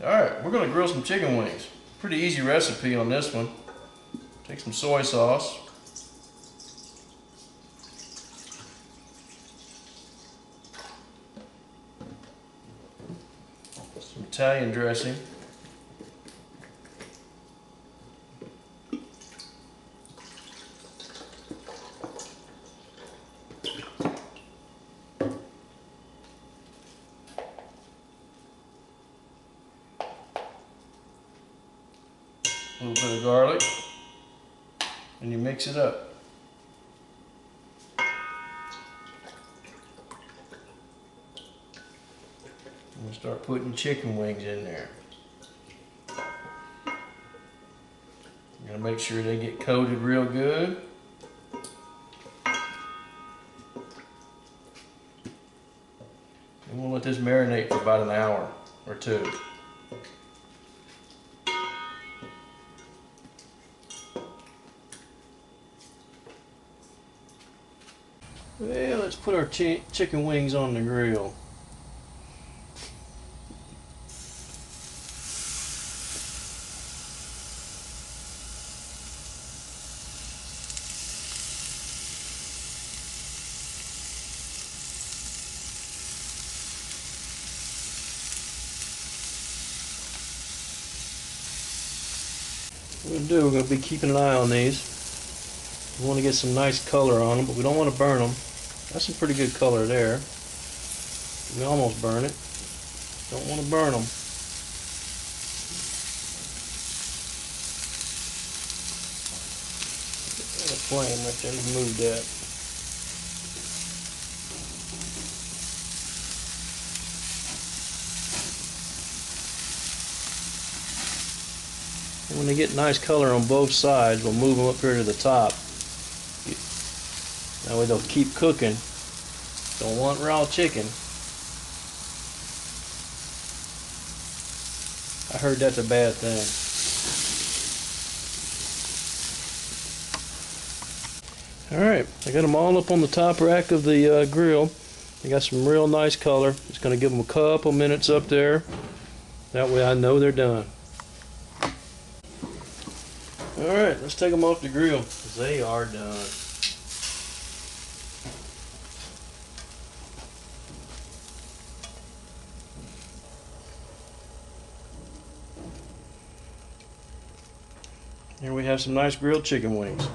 Alright, we're going to grill some chicken wings. Pretty easy recipe on this one. Take some soy sauce. Some Italian dressing. A little bit of garlic, and you mix it up. And we start putting chicken wings in there. You're gonna make sure they get coated real good. And we'll let this marinate for about an hour or two. Well, let's put our chicken wings on the grill. What we're going to do, we're going to be keeping an eye on these. We want to get some nice color on them, but we don't want to burn them. That's some pretty good color there. We almost burn it. Don't want to burn them. Got a flame right there. Let's move that. And when they get nice color on both sides, we'll move them up here to the top. That way they'll keep cooking. Don't want raw chicken. I heard that's a bad thing. Alright, I got them all up on the top rack of the grill. They got some real nice color. Just going to give them a couple minutes up there. That way I know they're done. Alright, let's take them off the grill, because they are done. Here we have some nice grilled chicken wings.